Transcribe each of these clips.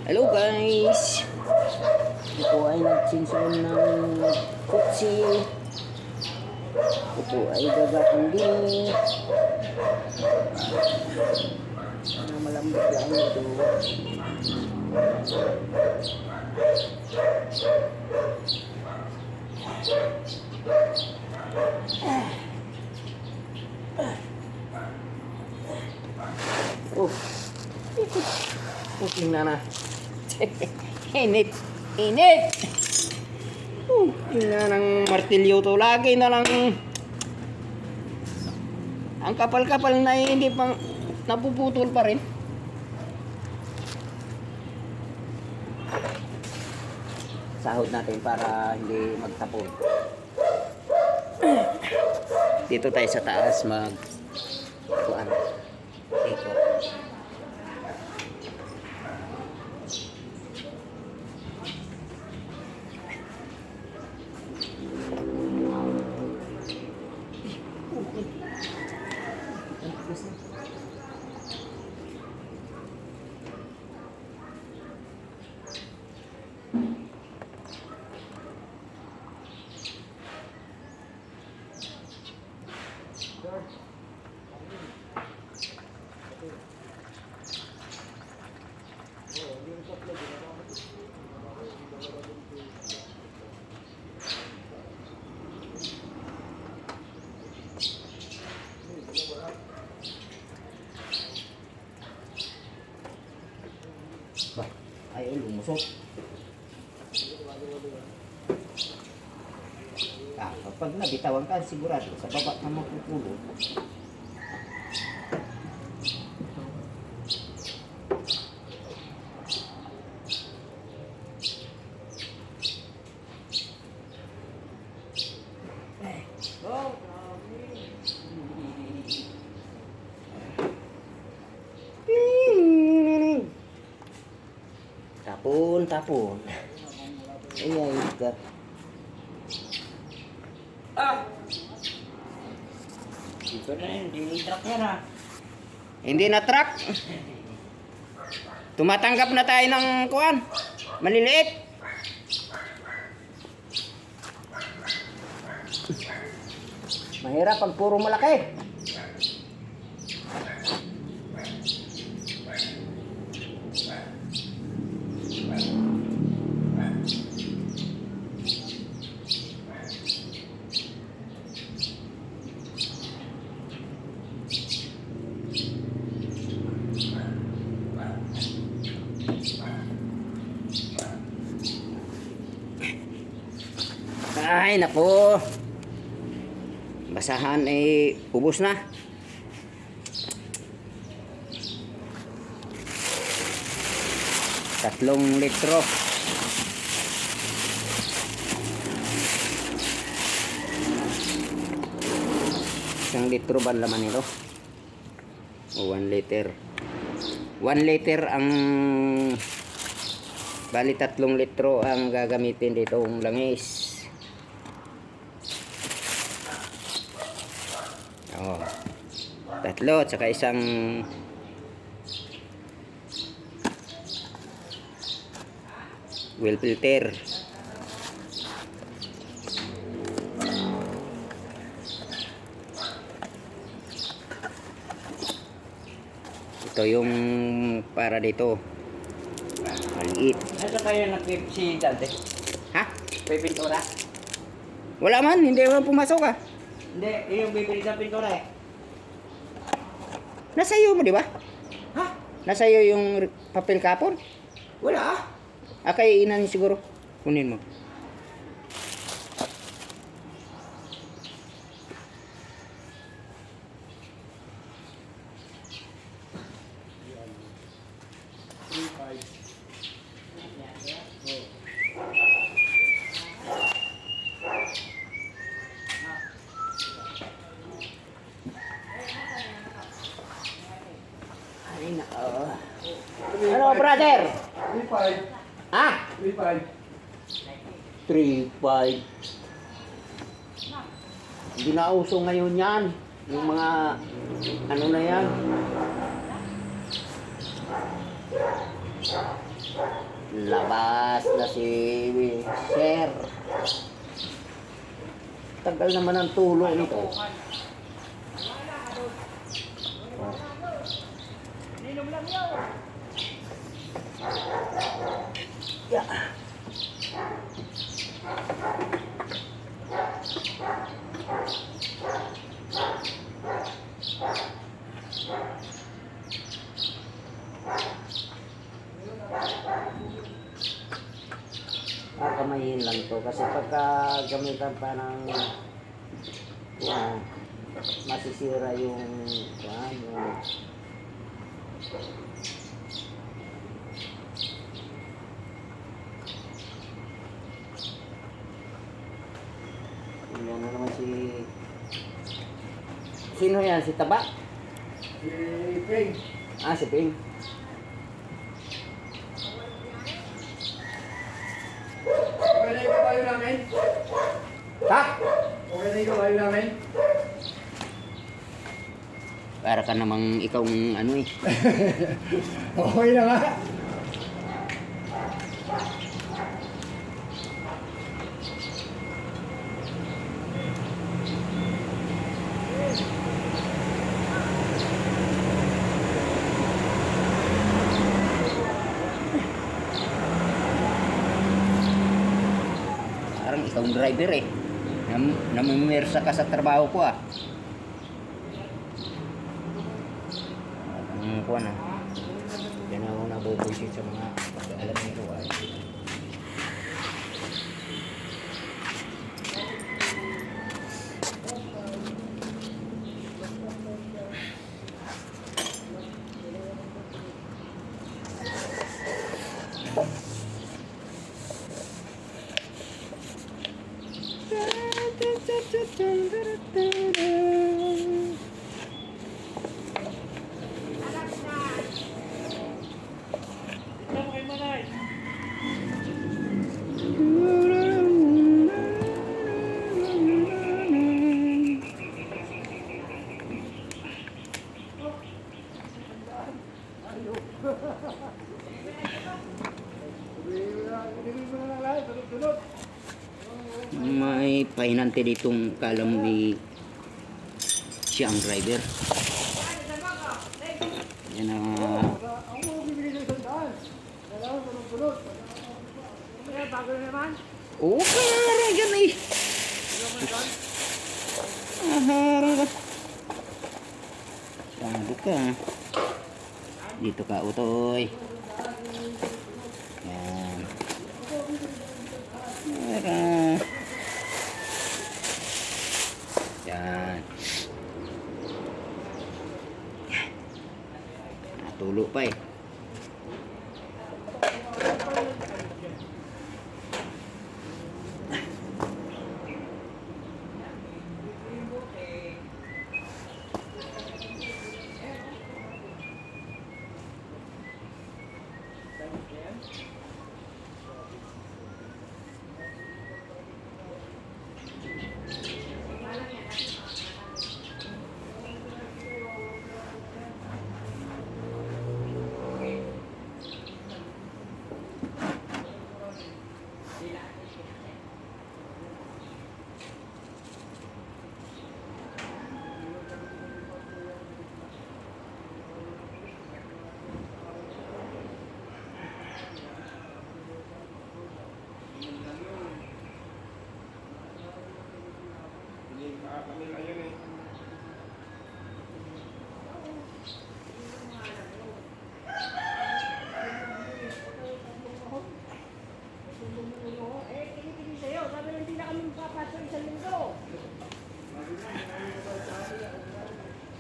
Hello guys! Ako po ay nagsinsun ng kutsi. Ako po ay gagapang din. Ano malambot lang ito. Oh, puting na na. Init, init. Tingnan ng martilyo to. Lagi na lang ang kapal-kapal na hindi pang napuputol pa rin. Sahod natin para hindi magtapon. Dito tayo sa taas mag kuan. Ito. Ay, lumusot. Kapag nabitawan ka, sigurado sa baba ka mapupulo. Tapon. Ay, ka. Dito na yun, hindi truck yan ha. Hindi na truck. Tumatanggap na tayo ng kuan. Maliliit. Mahirap pag puro malaki. Ay, nako. Basahan ay ubos na. Tatlong litro. Isang litro ba laman nito? O 1 liter. 1 liter ang bali 3 litro ang gagamitin dito ang langis. Oh, 3 at saka isang well filter. Ito yung para dito. Maliit. Nasa kayo si Dante? Ha? May pintura? Wala man, hindi man pumasok ah. Hindi, yung bibili sa pintura eh. Nasa iyo mo, di ba? Ha? Nasa iyo yung papel kapon. Wala ah. Kay inan siguro. Kunin mo. Ay, nako. Ano, brother? 3.5. Ha? 3.5. 3.5. Hindi na uso ngayon yan. Yung mga ano na yan. Labas na si Sir. Tagal naman ang tulo nito. Yeah. Kamayin lang to kasi pagka gamitan pa ng masisira yung yan na naman sino yan? Si Taba? Si Ping. Si Ping. Okay na yung kabayo namin? Ha? Okay na yung kabayo namin? Para ka namang ikaw ano eh. Okay na nga. Parang ikaw ang driver eh. Namimirsa ka sa trabaho ko ah. Ang kuha na. Yan ako nabubuisit sa mga pag-alam nito ay. May pahinante ditong kala mo siya ang driver. Yan na. Ako mo bibigay ng 100. Kailangan sunod-sunod. Bago na naman. Oo, kaya yan eh. Sabi ka. Dito ka, Utoy. Yan. Yan. Natulo pa eh.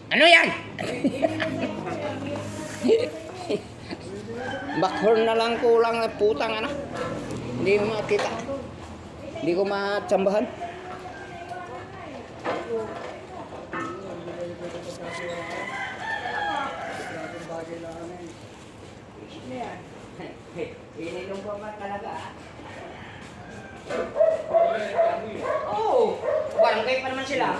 Ano yan? Backhorn na lang kulang na putang ano. Hindi mo makita. Hindi ko matsambahan. Ininom ko ba talaga? Oo! Barangay pa naman sila.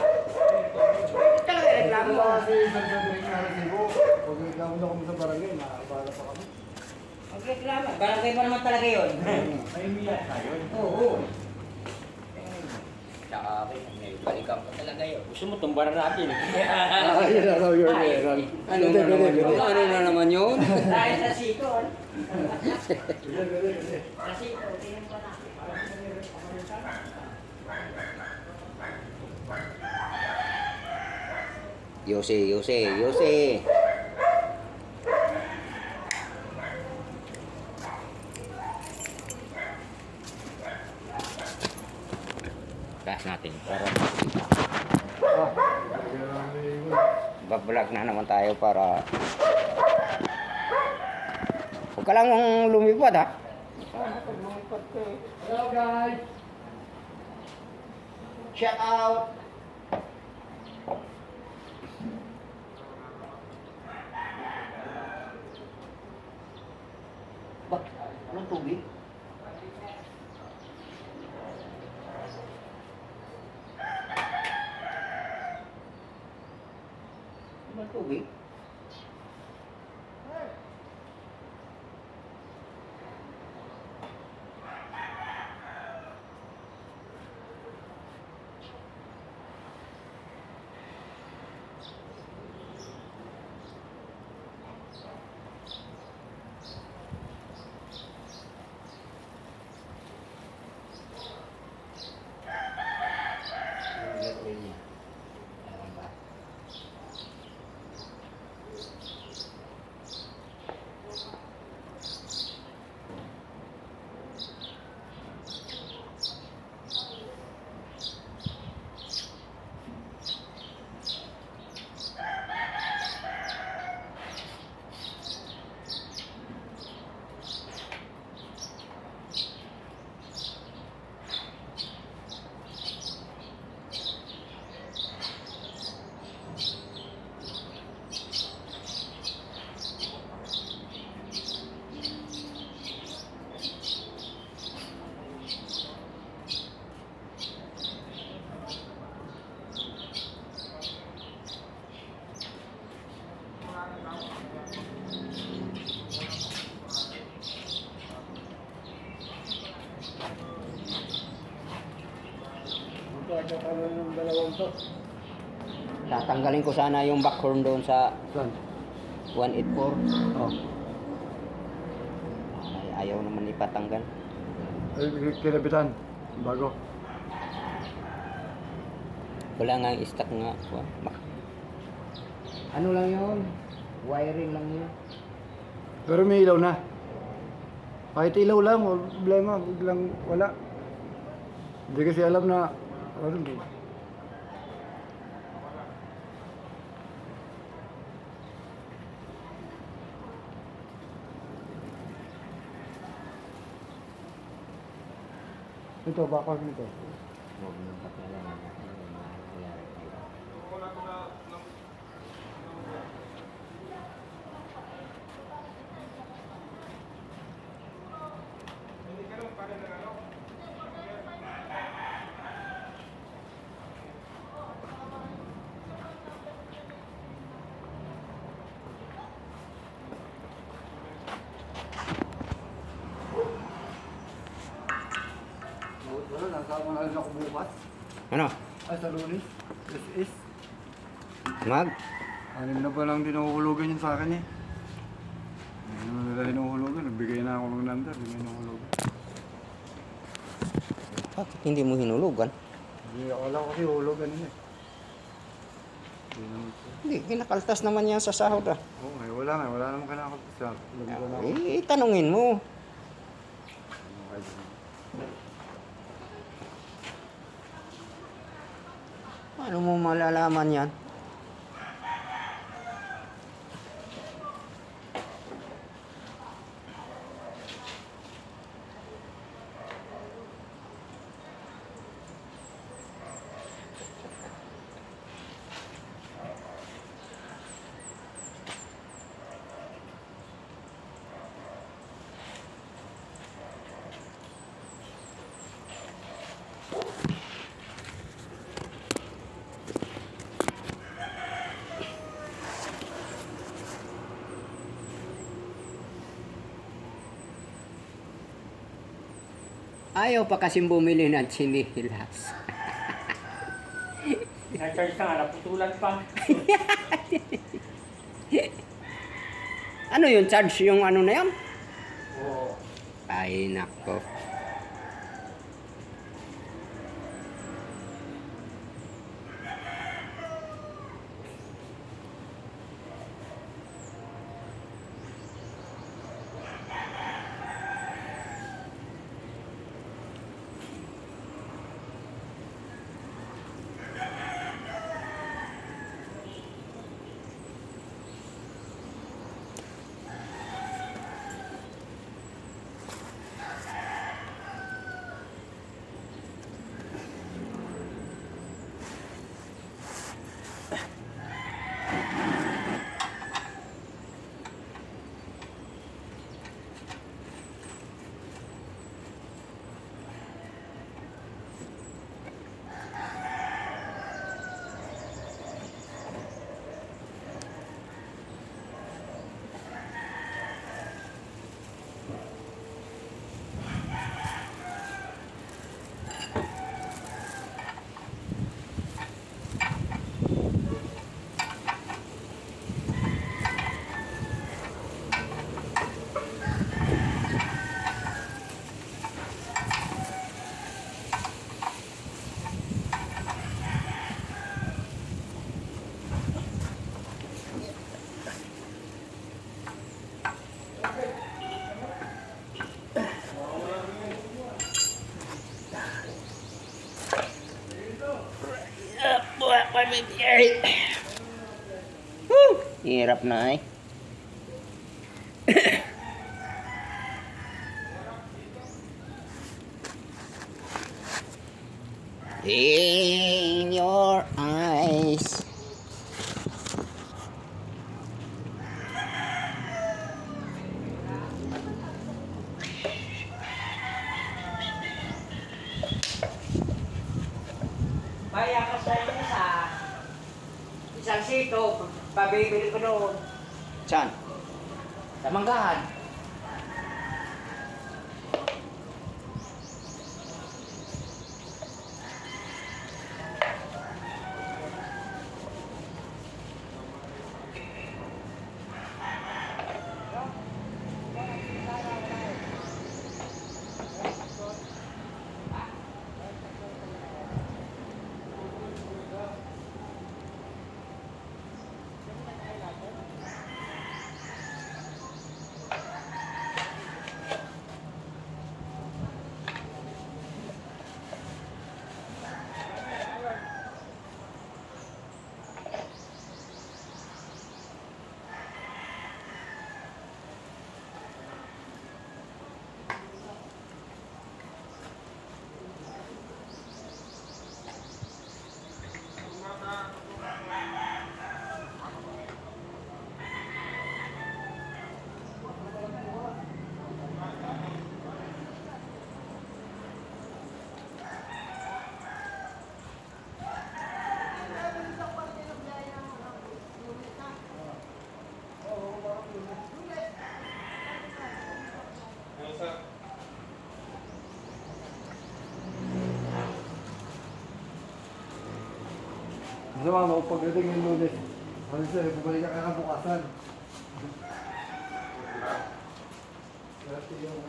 Talaga reklamo. Kasi isang sabi ng naratibo, pag reklamo na kami sa barangay, nakabala pa kami. reklamo. Barangay mo naman talaga yun. May miyak tayo. Oo. Tsaka may balikan pa talaga yun. Gusto mo tumbaran natin. Yun na raw yun. Ano na naman yun? Ano na naman yun? Dahil sa sikon. Pwede. Sa sikon, tingnan pa na. Yose. Taas natin para bablog na naman tayo para huwag ka lang lumipad ha. Hello guys. Shout out. Ba, anong tubig? Anong tubig? Nagkakaroon ng dalawang to. Tatanggalin ko sana yung backhorn doon sa Saan? 184. Oh. Ay, ayaw naman ipatanggal. Ay, kinabitan. Bago. Wala nga ang stock nga. Ano lang yun? Wiring lang yun. Pero may ilaw na. Kahit ilaw lang, wala problema. Biglang wala. Hindi kasi alam na ano ba? Ito, bakal nito. Huwag nang pakialaman natin yung mga nangyayari kayo. Wala, nasama na rin ako bukas. Ano? Ay, sa Lunes. SS. Mag? Anim na pa lang dinuhulugan yun sa akin eh. Ano na nila hinuhulugan? Nagbigay na ako ng number, hindi na hinuhulugan. Bakit hindi mo hinulugan? Hindi, akala ko kasi hulugan yun eh. Hindi naman siya. Hindi, kinakaltas naman yan sa sahod ah. Oo, eh, wala naman kinakapit siya. Alam ko na ako. Tanungin mo. Ano kahit ano. Paano mo malalaman yan? Ayaw pa kasing bumili ng chinilas. Na-charge ka nga, naputulan pa. Ano yung charge yung ano na yan? Oo. Ay, nako. Hirap na eh. In your eyes. Kaya ka sa inyo sa isang sito, pabibili ko doon. Saan? Sa manggahan. Masama mo, pagdating yung Lunes, ano sa'yo, bumalik ka kakabukasan. Dati yung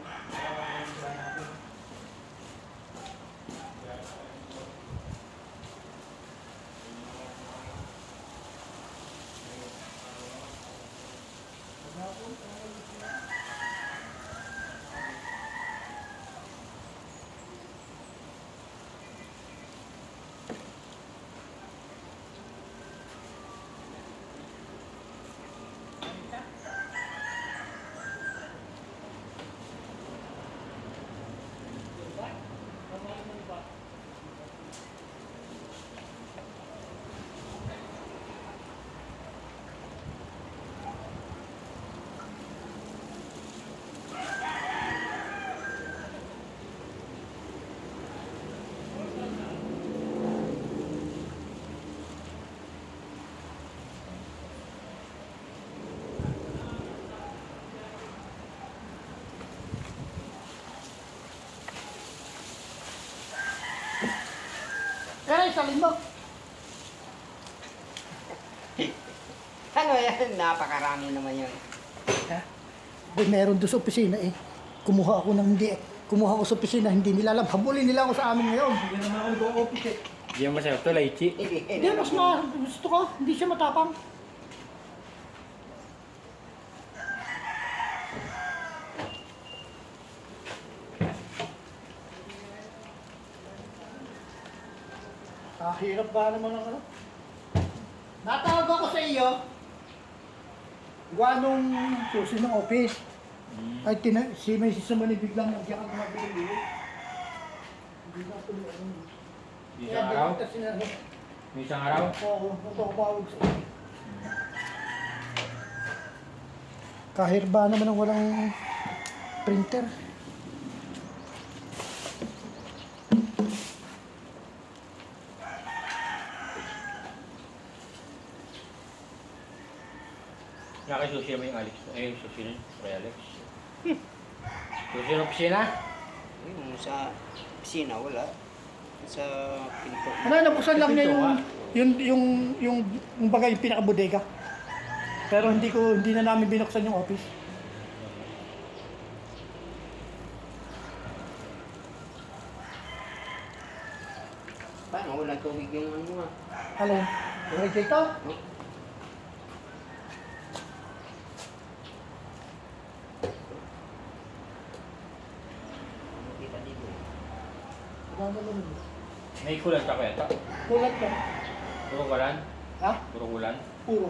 tayo, salin mo. Ano yan? Napakarami naman yun. Ha? Meron doon sa opisina eh. Kumuha ako ng hindi eh. Kumuha ako sa opisina, hindi nila alam. Habulin nila ako sa amin ngayon. Hindi naman ako nag-o-office eh. Hindi mo masarap to, lychee. Hindi, mas gusto ko. Hindi siya matapang. Hirap ba naman ang ano? Natawag ako sa iyo. Gawa nung susi ng office. Ay, may sisumani biglang nagyakag na mabili. Hindi na ako ano. Isang araw? May isang araw? Oo, nagpapawag sa iyo. Kahit ba naman ang walang printer? Nakasusi mo yung Alex. Eh, susi rin. Kay Alex. Susi ng opisina? Yung sa pisina, wala. Sa pinto. Ano, nabuksan lang niya yung bagay, yung pinaka-bodega. Pero hindi na namin binuksan yung office. Paano? Walang tubig yung ano ah. Alin? Yung rejecto? Kita dito. May kulan ka kaya ito? Kulat lang. Puro kulan? Ha? Puro kulan? Puro.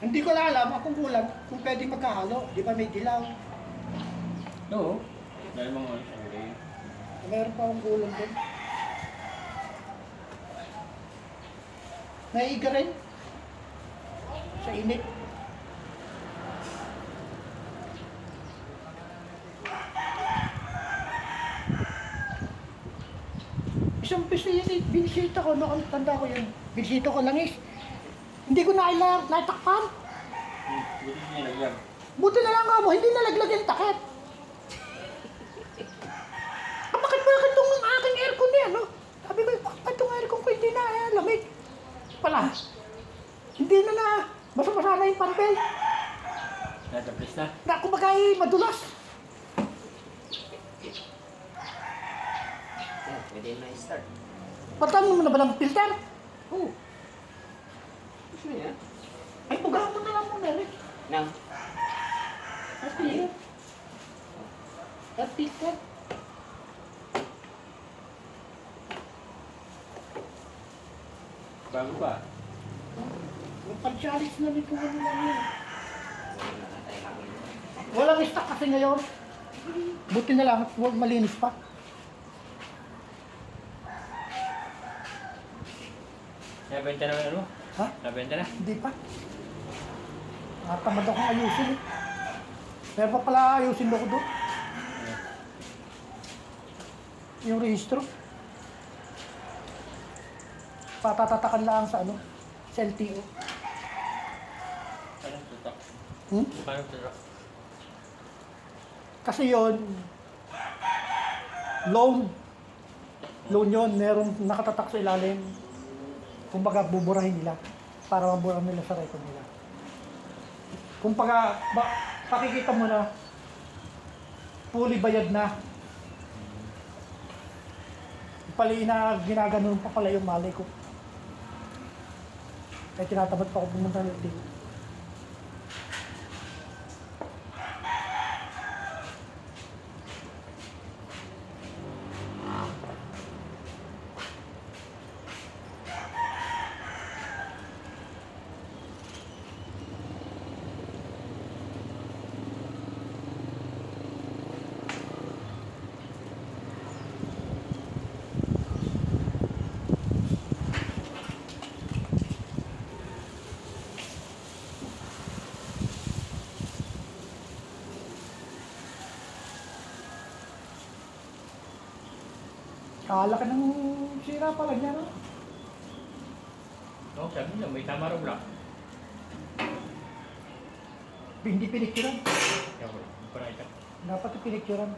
Hindi ko lang alam kung kulang, kung pwede magkahalo. Di ba may dilaw? Oo. Dahil mga ano sa huli. Meron pa akong kulang doon. Naiiga rin. Sa init. Isang piso yan eh. Binisita ko. Tanda ko yan. Binisita ko langis. Hindi ko naitakpan. Buti nilagyan. Buti na lang nga mo. Hindi nalaglag yung takip. Bakit itong aking aircon niya, no? Sabi ko, bakit itong aircon ko hindi na lamig? Pala. Hindi na basa-basa na yung panbel. Nataplis na. Na kumbaga madulas. Yan, pwede na i-start. Patan mo na ba ng filter? Oo. Gusto niya? Ay, pugahan mo na lang muna, Rick. Nang. At filter. At filter. Bago pa. Yung pag-challenge na nito ano lang yun. Walang stock kasi ngayon. Buti na lang, huwag malinis pa. Nabenta na ano? Ha? Nabenta na? Hindi pa. Tamad akong ayusin eh. Meron pa pala ayusin ko doon. Yung rehistro. Patatatakan lang sa ano, sa LTO. Paano tutok? Hmm? Paano tutok? Kasi yon loan. Loan yun, merong nakatatak sa ilalim. Kumbaga, buburahin nila para mabura nila sa record nila. Kumbaga, pakikita mo na fully bayad na. Pali na ginaganon pa pala yung malay ko. Kaya tinatamad pa ako pumunta ng LTO. Kala ka ng sira pala niya, no? No, sabi niya, may tama raw lang. Hindi piniktiran. Kaya wala. Para ito. Dapat ipinicturean.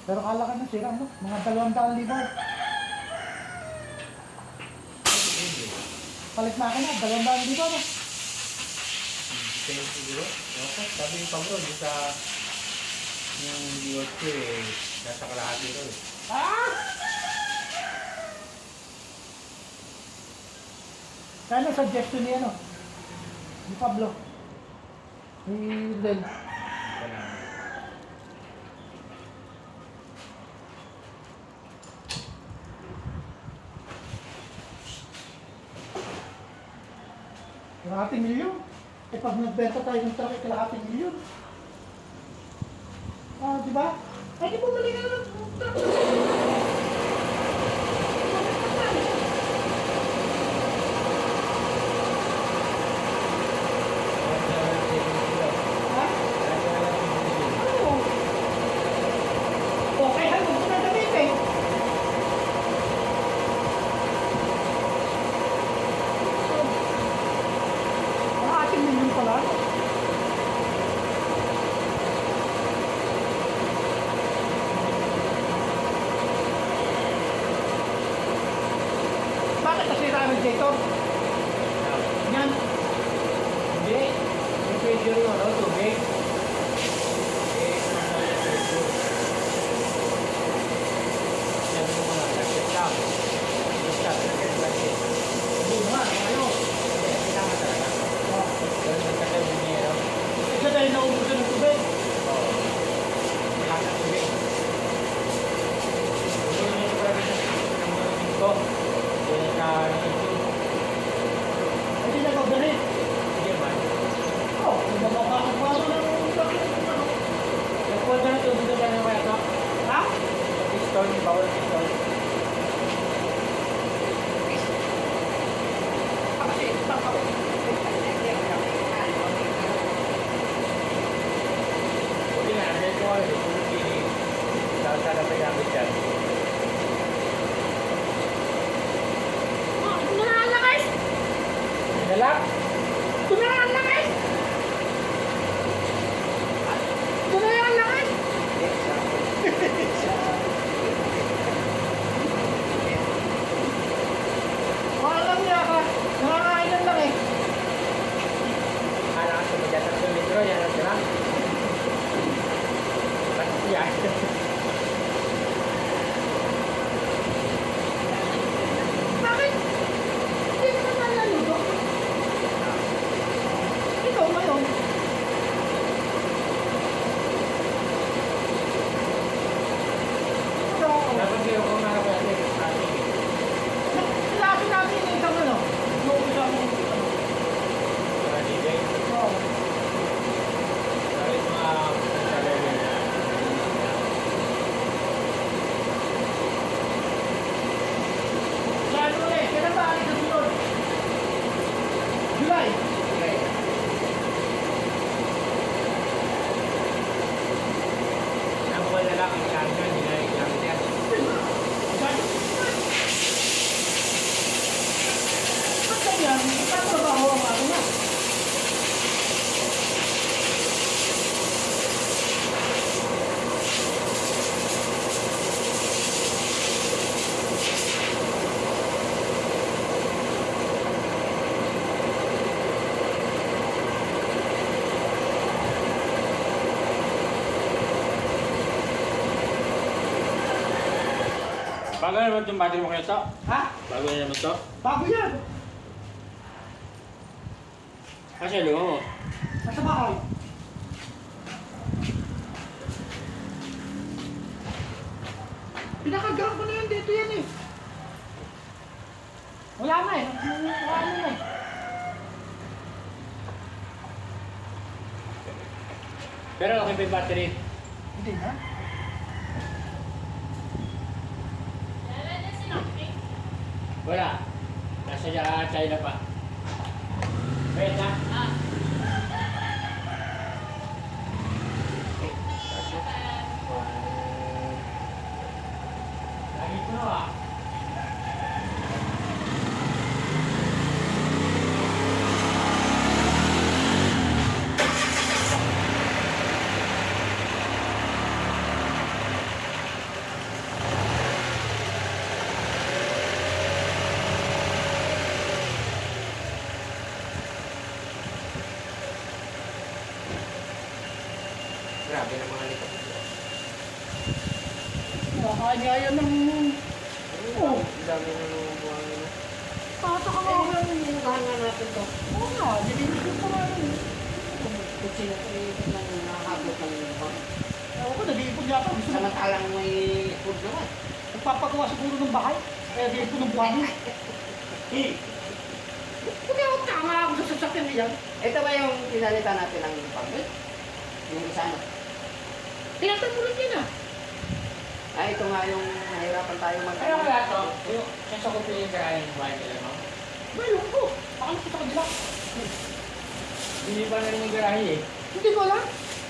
Pero kala ka na sira mo, mga 200,000. Palit na ako na, 200,000 na. Kaya siguro, okay, sabi ni Pablo, di sa yung diod ko eh, nasa kalahati ko eh. Ah! Kaya suggestion ni ano? Ni Pablo. Ni Del. Wala. Kalahating milyon. Eh pag nagbenta tayo ng truck, kalahating milyon. Ah, di ba? Ay, di bumili ka ng truck. Ha? Ano? Okay, ano mo na gamitin? Kalahating milyon pala. Bakit nasira ang radiator? Yan. Hindi. Yung pwede rin ano, tubig. Eh, yan mo mga nag-check lang. Check lang, nag-check. Hindi nga, ano? Eh, kailangan talaga. Oh. Pero nagkakal din niya, no? Isa dahil naubusan ng tubig. Oo. Kailangan ng tubig. Gusto niya ito pala ng mga ko. Kaya ka-issue. Hindi na gawin. Hindi man. Oh, mababakit pa ng ano? Nagpuan ka na tubig na lang kaya ito. Ha? Piston, bawal piston. Kasi, baka, Hindi na, hindi ko alam. Hindi ko sana pa gamit yan. Oh, tunaan na guys! Nalak? Tunaan na guys! Tunaan na guys! Alam niya ka, nakakainan lang eh. Anak sa mga 3 litro, yan ang sila. Bakit yan? Bakit? Hindi ka naman naluto. Ikaw ngayon. So, Dapat kayo kung nakapag lagi namin yung isang ano, yung isang mga digay. oh, Kahit mga talaga na. lalo ulit. Kailan ba alis ang sunod? July. Ang wala lang ang karga, hindi na gamit yan. Ba't ganyan? Itatrabaho ang ako na. Bago na naman itong battery mo kayo to? Ha? Bago na naman to? Bago yan. Kasi luma mo. Nasa bahay. Pinakagaan ko na yan dito yan eh. Wala na eh. Wala na eh. Pero okay pa yung battery. Hindi na. Wala. Nasa China pa. Wait na. Lagi ko na ah. Kumain nga yan ng... Oo. Ang dami na lumubuhan nila. Tataka nga ako. Inugahan nga natin to. Oo nga, dinilis ko pa nga yun. Kung sino ko yung nakahabot ng uniform. Ewan ko, nag-iipon yata. Gusto mo. Samantalang may food naman. Nagpapagawa siguro ng bahay. Kaya nag-iipon ng buhangin. Kung ako tama ako sa sasakyan niyan. Ito ba yung pinalita natin ng pambil? Yung isa na. Tiyatan mo rin yun ah. Ay, ito nga yung nahirapan tayo mag- Kaya wala to. Yung sa ko yung kaya yung bahay nila, no? Mayroon ko. Baka ko sa kanila. Hindi pa na rin yung garahe eh. Hindi ko alam.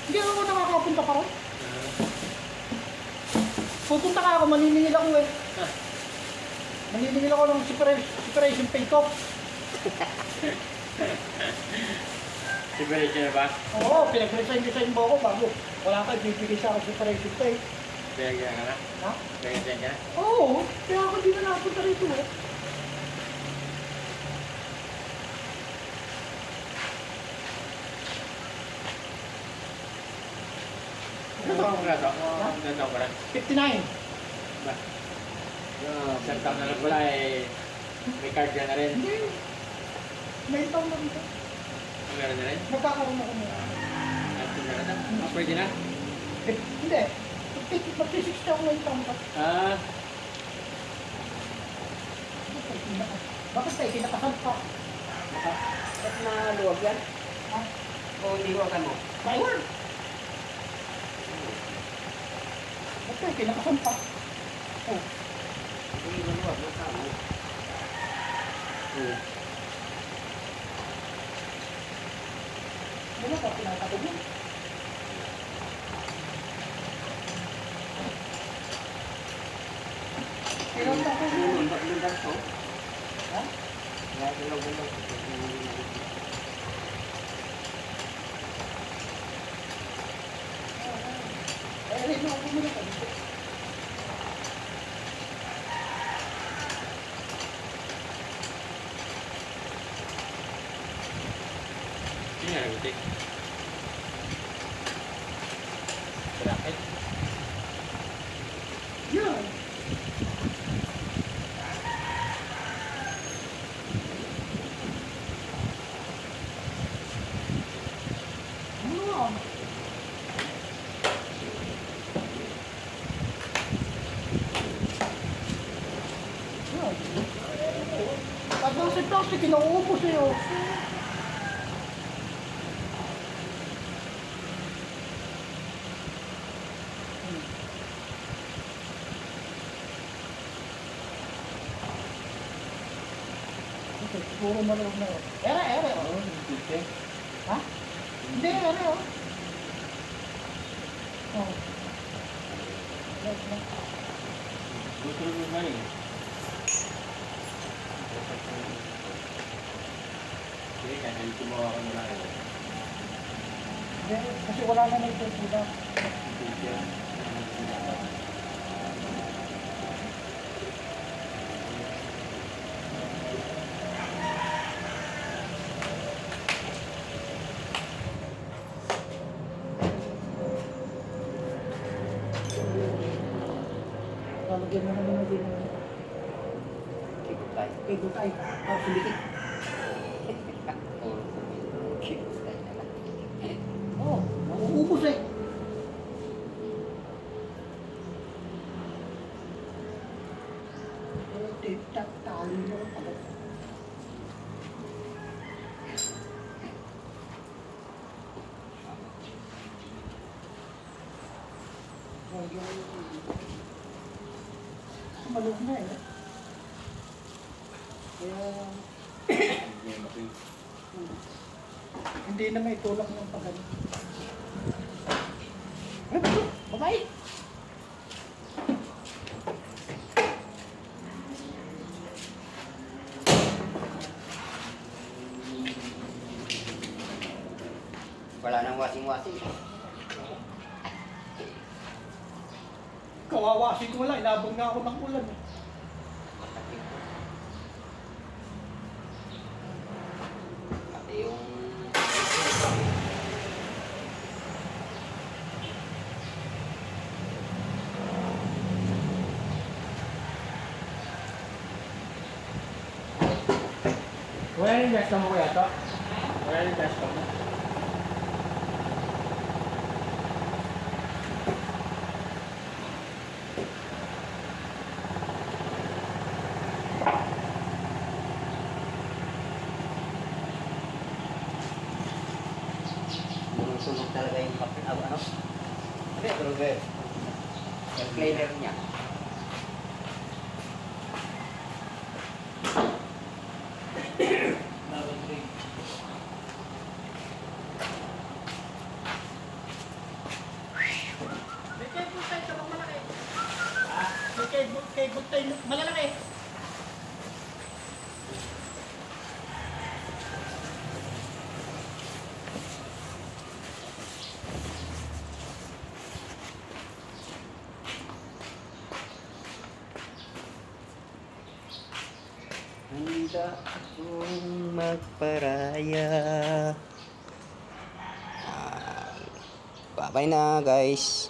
Hindi ako nakakapunta pa ron. Pupunta ka ako, maniningil ako eh. Maniningil ako ng separation pay ko. Separation na ba? Oo, pinag-resign mo ako bago. Wala ka, bibigay sa akin separation pay. Kaya ka na? Ha? Kaya ka na? Oo, kaya ako di na napunta rito eh. Ano ba ang grato? Ano taong ka na? 59. Ba? Isang taon na lang pala eh. May card ka na rin. Hindi. May taon na rito. Meron na rin? Magkakaroon ako na. At meron na? Ah, pwede na? Eh, hindi. Mag-60 ako ngayon taon pa. Ah, Bakit tayo kinakasal pa? Ba't maluwag yan? Ha? O hindi ko mo? Bawal. Bakit tayo kinakasal pa? Oh. Hindi maluwag. Masama. Ano ka, pinatapog mo? Pero ako Ano ba yung ganito? Ha? Kaya galaw-galaw. Eh, rin mo ako muna ka dito. sino nga nag-take? Bracket? Yan. Ano? Yan. Pag ang si plastic, kinauubos sa'yo. Okay, siguro maluwag na yun. Ere, oh. Okay. Ha? Hindi, ere, oh. Oh. Ere, ere. Gusto mo ba rin? Sige, kahit kumuha ka muna rin. Hindi, kasi wala na na ito sila. Lalagyan mo naman din ng Kikot tayo. ego tayo. Tapos sulikit. Kikot tayo na lang. Oo, nauubos eh. Tic-tac, tali mo pala. Malog na eh. Kaya, hindi na may tulak ng pagano. Babae! Wala nang wasing-wasing. Kawawasin ko wala, inabang nga ako ng ulan eh. Masakit. Pati yung... Wala yung dashcam mo kuya to? Wala yung dashcam mo? Sunog talaga yung kapit. Ano? Hindi, pero good. Yung cleaner niya. May cable tayo sa mga malaki. May cable tayo malalaki. Handa akong magparaya. Bye-bye na guys.